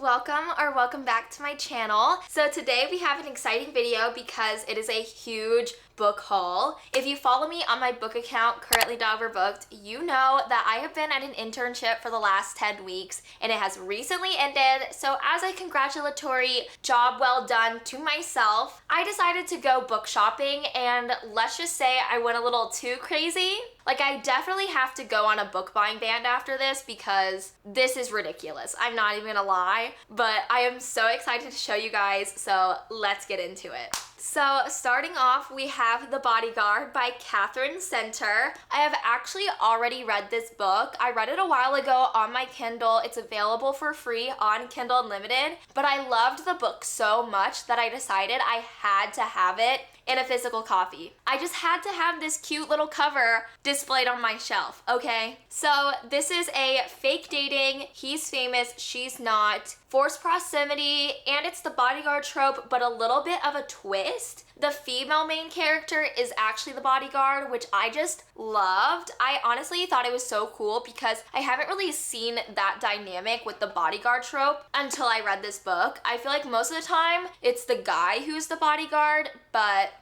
Welcome back to my channel. So today we have an exciting video because it is a huge book haul. If you follow me on my book account, currently.overbooked, you know that I have been at an internship for the last 10 weeks and it has recently ended. So as a congratulatory job well done to myself, I decided to go book shopping, and let's just say I went a little too crazy. Like, I definitely have to go on a book buying ban after this because this is ridiculous. I'm not even gonna lie, but I am so excited to show you guys, so let's get into it. So starting off, we have The Bodyguard by Catherine Center. I have actually already read this book. I read it a while ago on my Kindle. It's available for free on Kindle Unlimited, but I loved the book so much that I decided I had to have it in a physical copy. I just had to have this cute little cover displayed on my shelf, okay? So this is a fake dating, he's famous, she's not, forced proximity, and it's the bodyguard trope, but a little bit of a twist. The female main character is actually the bodyguard, which I just loved. I honestly thought it was so cool because I haven't really seen that dynamic with the bodyguard trope until I read this book. I feel like most of the time it's the guy who's the bodyguard, but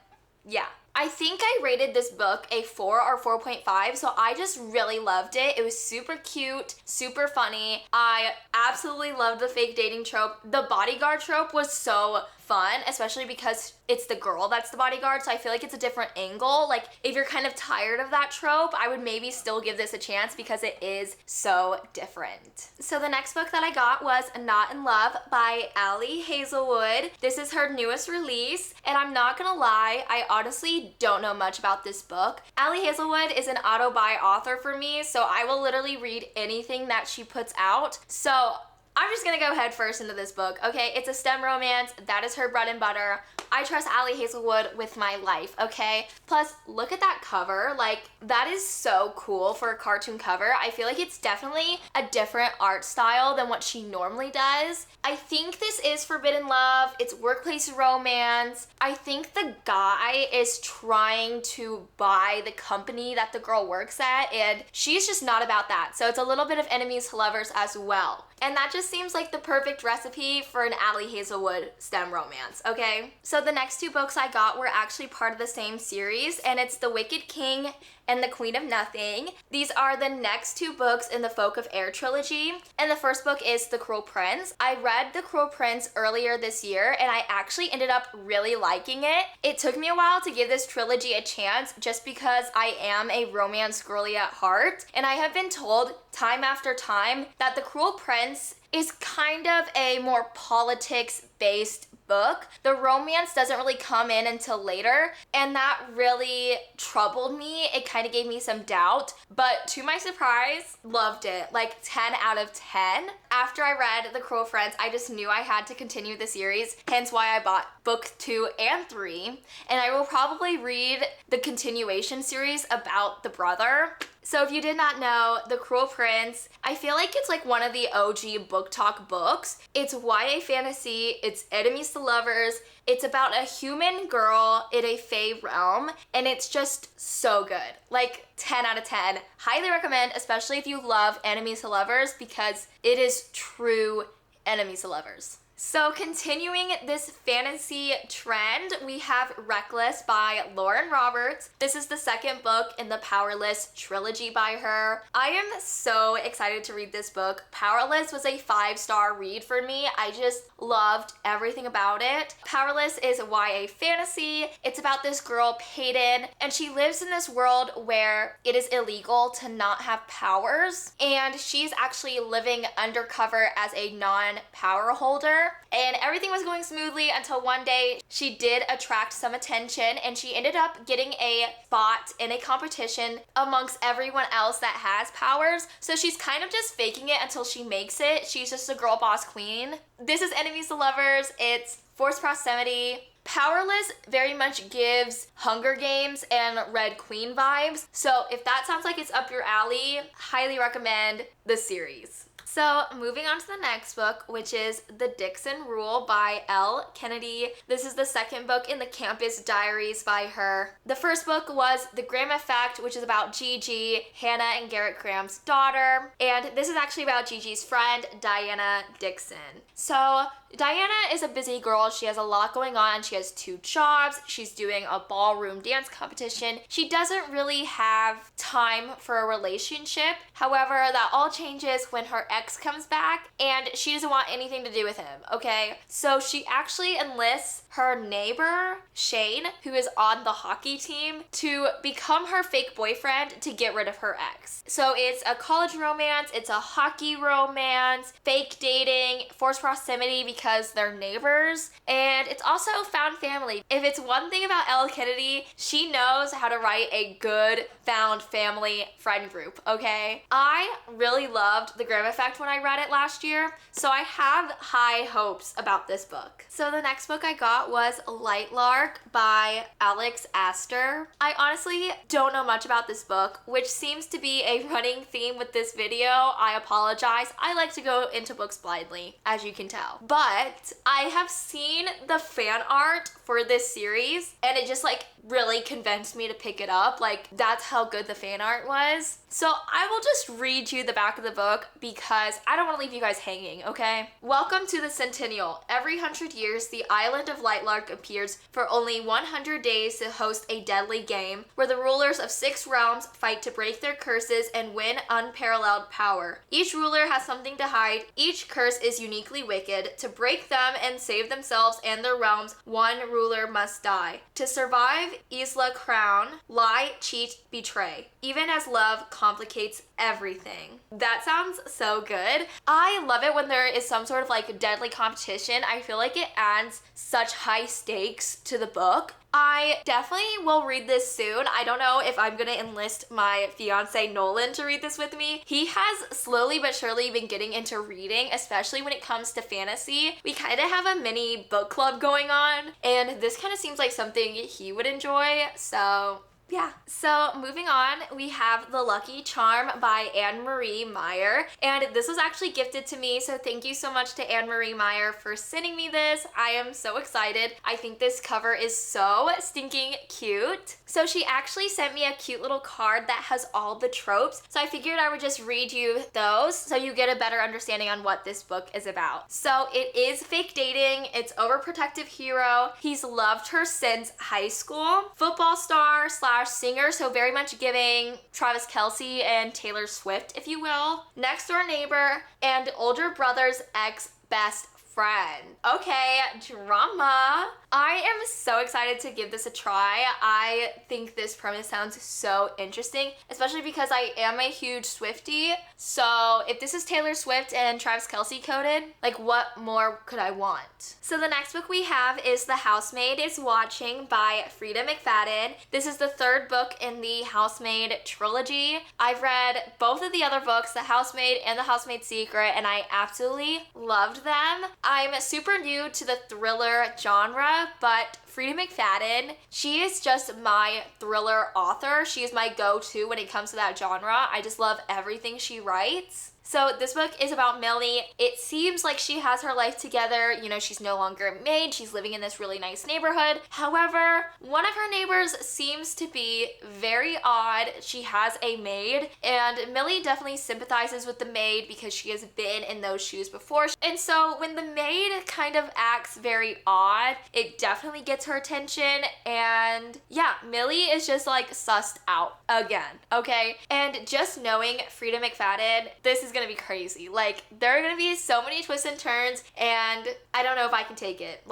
yeah. I think I rated this book a 4 or 4.5, so I just really loved it. It was super cute, super funny. I absolutely loved the fake dating trope. The bodyguard trope was so fun, especially because it's the girl that's the bodyguard, so I feel like it's a different angle. Like, if you're kind of tired of that trope, I would maybe still give this a chance because it is so different. So the next book that I got was Not in Love by Ali Hazelwood. This is her newest release, and I'm not gonna lie, I honestly don't know much about this book. Ali Hazelwood is an auto-buy author for me, so I will literally read anything that she puts out. So I'm just gonna go head first into this book, okay? It's a STEM romance. That is her bread and butter. I trust Ali Hazelwood with my life, okay? Plus, look at that cover. Like, that is so cool for a cartoon cover. I feel like it's definitely a different art style than what she normally does. I think this is forbidden love. It's workplace romance. I think the guy is trying to buy the company that the girl works at, and she's just not about that. So it's a little bit of enemies to lovers as well. And that just seems like the perfect recipe for an Ali Hazelwood STEM romance, okay? So the next two books I got were actually part of the same series, and it's The Wicked King and The Queen of Nothing. These are the next two books in the Folk of Air trilogy, and the first book is The Cruel Prince. I read The Cruel Prince earlier this year, and I actually ended up really liking it. It took me a while to give this trilogy a chance just because I am a romance girly at heart, and I have been told time after time that The Cruel Prince is kind of a more politics-based book. The romance doesn't really come in until later, and that really troubled me. It kind of gave me some doubt, but to my surprise, loved it. Like 10 out of 10. After I read The Cruel Prince, I just knew I had to continue the series, hence why I bought book 2 and 3, and I will probably read the continuation series about the brother. So if you did not know, The Cruel Prince, I feel like it's like one of the OG book talk books. It's YA fantasy, it's enemies to lovers, it's about a human girl in a fae realm, and it's just so good. Like 10 out of 10. Highly recommend, especially if you love enemies to lovers, because it is true enemies to lovers. So continuing this fantasy trend, we have Reckless by Lauren Roberts. This is the second book in the Powerless trilogy by her. I am so excited to read this book. Powerless was a 5-star read for me. I just loved everything about it. Powerless is YA fantasy. It's about this girl, Peyton, and she lives in this world where it is illegal to not have powers, and she's actually living undercover as a non-power holder. And everything was going smoothly until one day she did attract some attention, and she ended up getting a spot in a competition amongst everyone else that has powers. So she's kind of just faking it until she makes it. She's just a girl boss queen. This is enemies to lovers. It's forced proximity. Powerless very much gives Hunger Games and Red Queen vibes. So if that sounds like it's up your alley, highly recommend the series. So moving on to the next book, which is The Dixon Rule by Elle Kennedy. This is the second book in the Campus Diaries by her. The first book was The Graham Effect, which is about Gigi, Hannah and Garrett Graham's daughter. And this is actually about Gigi's friend, Diana Dixon. So Diana is a busy girl. She has a lot going on. She has 2 jobs. She's doing a ballroom dance competition. She doesn't really have time for a relationship. However, that all changes when her ex comes back and she doesn't want anything to do with him, okay? So she actually enlists her neighbor, Shane, who is on the hockey team, to become her fake boyfriend to get rid of her ex. So it's a college romance, it's a hockey romance, fake dating, forced proximity because they're neighbors, and it's also found family. If it's one thing about Elle Kennedy, she knows how to write a good found family friend group, okay? I really loved The Graham Effect when I read it last year, so I have high hopes about this book. So the next book I got was Lightlark by Alex Astor. I honestly don't know much about this book, which seems to be a running theme with this video. I apologize. I like to go into books blindly, as you can tell. But I have seen the fan art for this series, and it just really convinced me to pick it up. That's how good the fan art was. So I will just read you the back of the book because I don't want to leave you guys hanging, okay? Welcome to the Centennial. Every 100 years, the island of Lightlark appears for only 100 days to host a deadly game where the rulers of 6 realms fight to break their curses and win unparalleled power. Each ruler has something to hide. Each curse is uniquely wicked. To break them and save themselves and their realms, one ruler must die. To survive Isla Crown, lie, cheat, betray. Even as love complicates everything. That sounds so good. I love it when there is some sort of deadly competition. I feel like it adds such high stakes to the book. I definitely will read this soon. I don't know if I'm gonna enlist my fiance Nolan to read this with me. He has slowly but surely been getting into reading, especially when it comes to fantasy. We kind of have a mini book club going on, and this kind of seems like something he would enjoy, so yeah. So moving on, we have The Lucky Charm by Anne Marie Meyer. And this was actually gifted to me, so thank you so much to Anne Marie Meyer for sending me this. I am so excited. I think this cover is so stinking cute. So she actually sent me a cute little card that has all the tropes. So I figured I would just read you those so you get a better understanding on what this book is about. So it is fake dating. It's overprotective hero. He's loved her since high school. Football star / singer, so very much giving Travis Kelce and Taylor Swift, if you will. Next door neighbor and older brother's ex-best friend. Okay, drama. I am so excited to give this a try. I think this premise sounds so interesting, especially because I am a huge Swiftie. So if this is Taylor Swift and Travis Kelce coded, what more could I want? So the next book we have is The Housemaid is Watching by Frida McFadden. This is the 3rd book in the Housemaid trilogy. I've read both of the other books, The Housemaid and The Housemaid's Secret, and I absolutely loved them. I'm super new to the thriller genre, but Frida McFadden, she is just my thriller author. She is my go-to when it comes to that genre. I just love everything she writes. So this book is about Millie. It seems like she has her life together. You know, she's no longer a maid. She's living in this really nice neighborhood. However, one of her neighbors seems to be very odd. She has a maid, and Millie definitely sympathizes with the maid because she has been in those shoes before. And so when the maid kind of acts very odd, it definitely gets her attention. And yeah, Millie is just sussed out again, okay? And just knowing Frida McFadden, this is gonna be crazy. There are gonna be so many twists and turns, and I don't know if I can take it.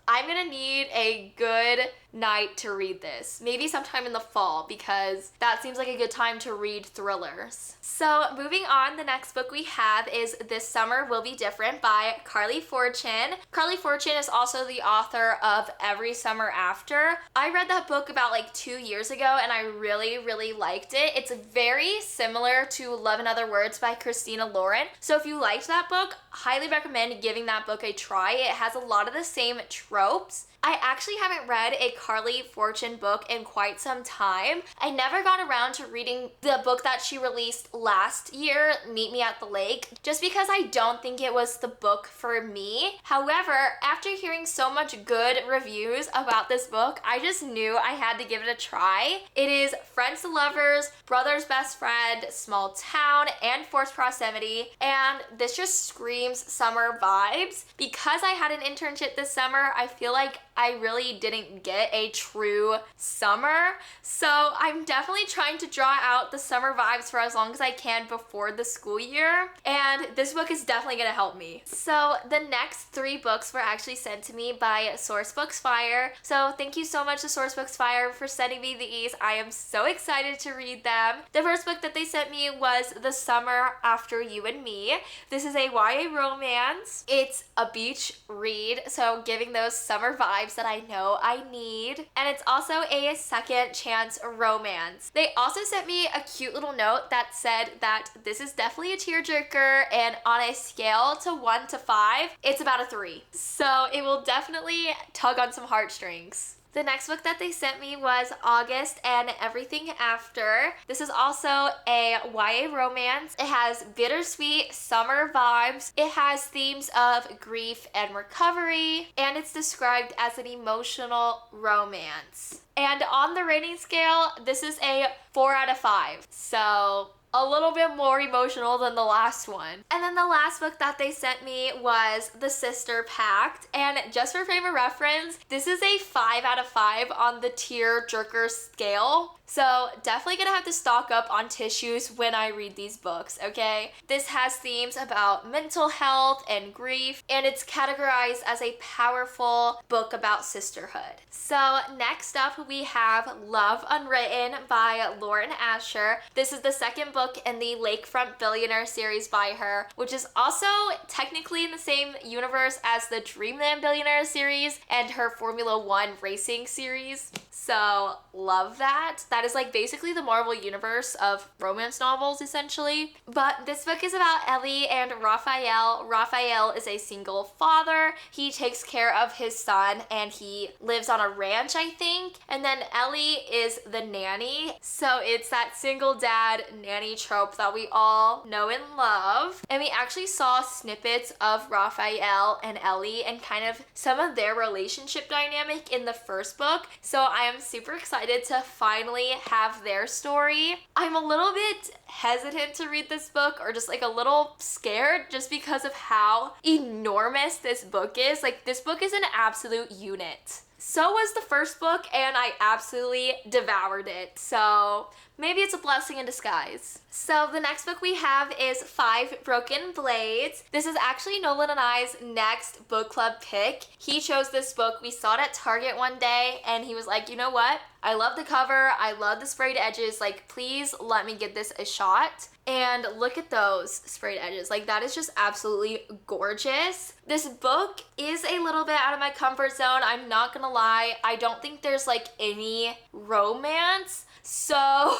I'm gonna need a good night to read this. Maybe sometime in the fall, because that seems like a good time to read thrillers. So moving on, the next book we have is This Summer Will Be Different by Carly Fortune. Carly Fortune is also the author of Every Summer After. I read that book about 2 years ago, and I really, really liked it. It's very similar to Love in Other Words by Christina Lauren. So if you liked that book, highly recommend giving that book a try. It has a lot of the same tropes. I actually haven't read a Carly Fortune book in quite some time. I never got around to reading the book that she released last year, Meet Me at the Lake, just because I don't think it was the book for me. However, after hearing so much good reviews about this book, I just knew I had to give it a try. It is Friends to Lovers, Brother's Best Friend, Small Town, and Forced Proximity, and this just screams summer vibes. Because I had an internship this summer, I feel like I really didn't get a true summer. So I'm definitely trying to draw out the summer vibes for as long as I can before the school year. And this book is definitely gonna help me. So the next 3 books were actually sent to me by Sourcebooks Fire. So thank you so much to Sourcebooks Fire for sending me these. I am so excited to read them. The first book that they sent me was The Summer After You and Me. This is a YA romance. It's a beach read, so giving those summer vibes that I know I need. And it's also a second chance romance. They also sent me a cute little note that said that this is definitely a tearjerker, and on a scale to 1 to 5, it's about a 3. So it will definitely tug on some heartstrings. The next book that they sent me was August and Everything After. This is also a YA romance. It has bittersweet summer vibes. It has themes of grief and recovery, and it's described as an emotional romance. And on the rating scale, this is a 4 out of 5. So a little bit more emotional than the last one. And then the last book that they sent me was The Sister Pact. And just for frame of reference, this is a 5 out of 5 on the tear jerker scale. So definitely gonna have to stock up on tissues when I read these books, okay? This has themes about mental health and grief, and it's categorized as a powerful book about sisterhood. So next up we have Love Unwritten by Lauren Asher. This is the second book in the Lakefront Billionaire series by her, which is also technically in the same universe as the Dreamland Billionaire series and her Formula One racing series. So love that. That is like basically the Marvel universe of romance novels, essentially. But this book is about Ellie and Raphael. Raphael is a single father. He takes care of his son and he lives on a ranch, I think. And then Ellie is the nanny. So it's that single dad nanny trope that we all know and love. And we actually saw snippets of Raphael and Ellie and kind of some of their relationship dynamic in the first book. So I am super excited to finally have their story. I'm a little bit hesitant to read this book, or just like a little scared, just because of how enormous this book is. Like, this book is an absolute unit. So was the first book, and I absolutely devoured it. So maybe it's a blessing in disguise. So the next book we have is Five Broken Blades. This is actually Nolan and I's next book club pick. He chose this book. We saw it at Target one day, and he was like, you know what? I love the cover. I love the sprayed edges. Like, please let me give this a shot. And look at those sprayed edges. Like, that is just absolutely gorgeous. This book is a little bit out of my comfort zone. I'm not gonna lie. I don't think there's like any romance. So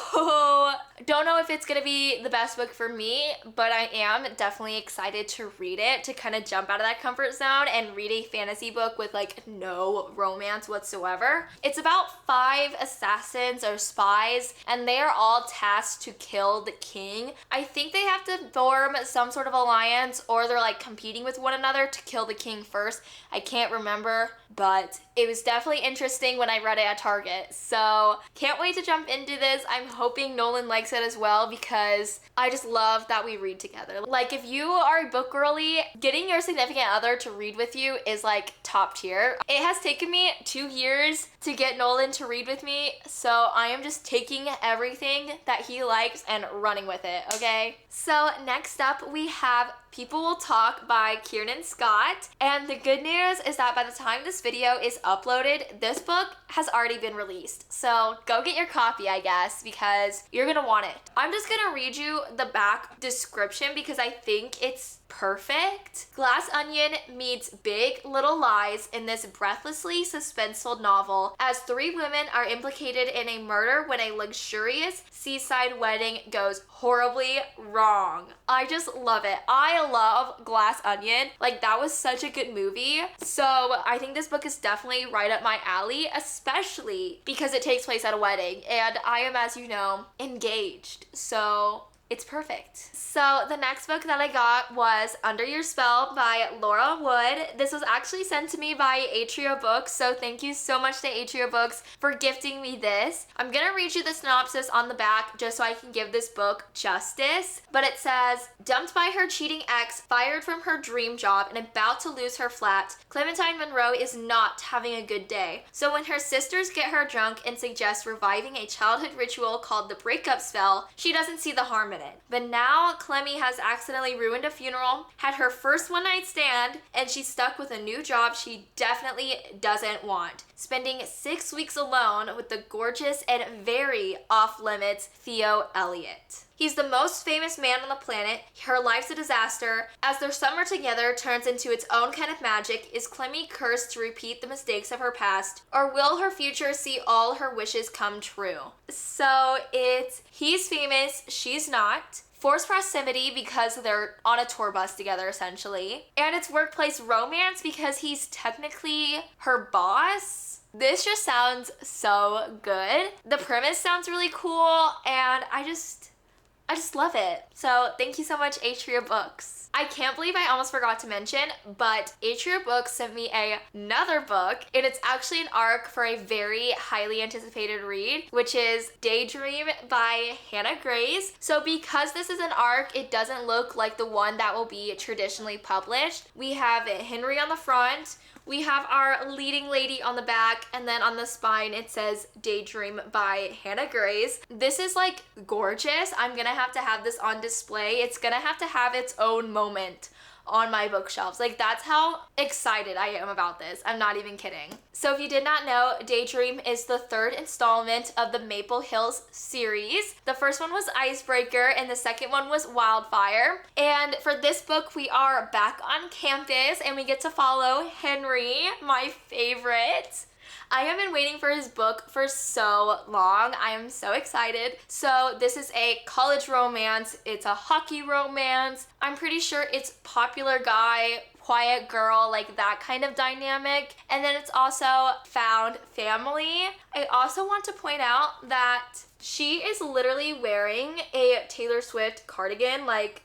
don't know if it's gonna be the best book for me, but I am definitely excited to read it, to kind of jump out of that comfort zone and read a fantasy book with like no romance whatsoever. It's about 5 assassins or spies, and they are all tasked to kill the king. I think they have to form some sort of alliance, or they're like competing with one another to kill the king first. I can't remember, but it was definitely interesting when I read it at Target. So can't wait to jump into this. I'm hoping Nolan likes it as well, because I just love that we read together. Like, if you are a book girly, getting your significant other to read with you is like top tier. It has taken me 2 years to get Nolan to read with me, so I am just taking everything that he likes and running with it, okay? So next up we have People Will Talk by Kiernan Scott. And the good news is that by the time this video is uploaded, this book has already been released. So go get your copy, I guess, because you're gonna want it. I'm just gonna read you the back description because I think it's perfect. Glass Onion meets Big Little Lies in this breathlessly suspenseful novel as three women are implicated in a murder when a luxurious seaside wedding goes horribly wrong. I just love it. I love Glass Onion. Like, that was such a good movie. So I think this book is definitely right up my alley, especially because it takes place at a wedding and I am, as you know, engaged. So it's perfect. So the next book that I got was Under Your Spell by Laura Wood. This was actually sent to me by Atria Books, so thank you so much to Atria Books for gifting me this. I'm gonna read you the synopsis on the back just so I can give this book justice. But it says, dumped by her cheating ex, fired from her dream job, and about to lose her flat, Clementine Monroe is not having a good day. So when her sisters get her drunk and suggest reviving a childhood ritual called the breakup spell, she doesn't see the harm in it. But now Clemmy has accidentally ruined a funeral, had her first one-night stand, and she's stuck with a new job she definitely doesn't want, spending 6 weeks alone with the gorgeous and very off-limits Theo Elliott. He's the most famous man on the planet. Her life's a disaster. As their summer together turns into its own kind of magic, is Clemmy cursed to repeat the mistakes of her past, or will her future see all her wishes come true? So it's he's famous, she's not. Forced proximity because they're on a tour bus together, essentially. And it's workplace romance because he's technically her boss. This just sounds so good. The premise sounds really cool, and I just love it. So thank you so much, Atria Books. I can't believe I almost forgot to mention, but Atria Books sent me another book, and it's actually an arc for a very highly anticipated read, which is Daydream by Hannah Grace. So because this is an arc, it doesn't look like the one that will be traditionally published. We have Henry on the front, we have our leading lady on the back, and then on the spine it says Daydream by Hannah Grace. This is like gorgeous. I'm gonna have to have this on display. It's gonna have to have its own moment on my bookshelves. Like, that's how excited I am about this. I'm not even kidding. So if you did not know, Daydream is the third installment of the Maple Hills series. The first one was Icebreaker and the second one was Wildfire. And for this book, we are back on campus and we get to follow Henry, my favorite. I have been waiting for his book for so long. I am so excited. So this is a college romance. It's a hockey romance. I'm pretty sure it's popular guy, quiet girl, like that kind of dynamic. And then it's also found family. I also want to point out that she is literally wearing a Taylor Swift cardigan. Like,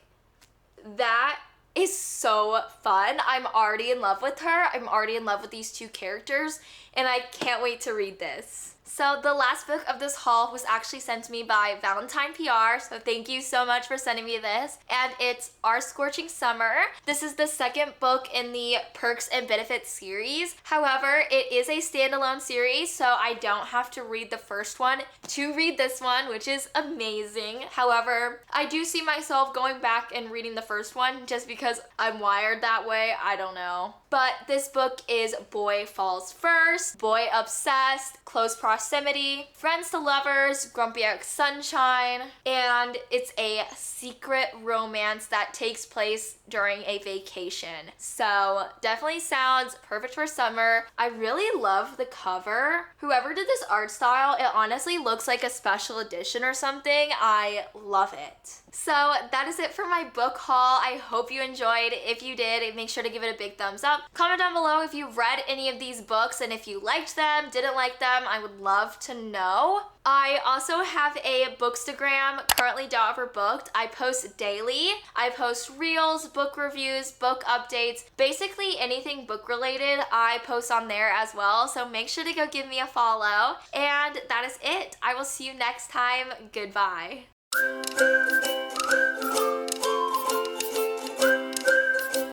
that is so fun. I'm already in love with her. I'm already in love with these two characters, and I can't wait to read this. So the last book of this haul was actually sent to me by Valentine PR, so thank you so much for sending me this. And it's Our Scorching Summer. This is the second book in the Perks and Benefits series. However, it is a standalone series, so I don't have to read the first one to read this one, which is amazing. However, I do see myself going back and reading the first one just because I'm wired that way. I don't know. But this book is Boy Falls First, Boy Obsessed, Close Proximity, Friends to Lovers, Grumpy Ex Sunshine, and it's a secret romance that takes place during a vacation. So definitely sounds perfect for summer. I really love the cover. Whoever did this art style, it honestly looks like a special edition or something. I love it. So that is it for my book haul. I hope you enjoyed. If you did, make sure to give it a big thumbs up. Comment down below if you've read any of these books and if you liked them, didn't like them. I would love to know. I also have a Bookstagram, currently _booked. I post daily. I post reels, book reviews, book updates, basically anything book related I post on there as well. So make sure to go give me a follow. And that is it. I will see you next time. Goodbye.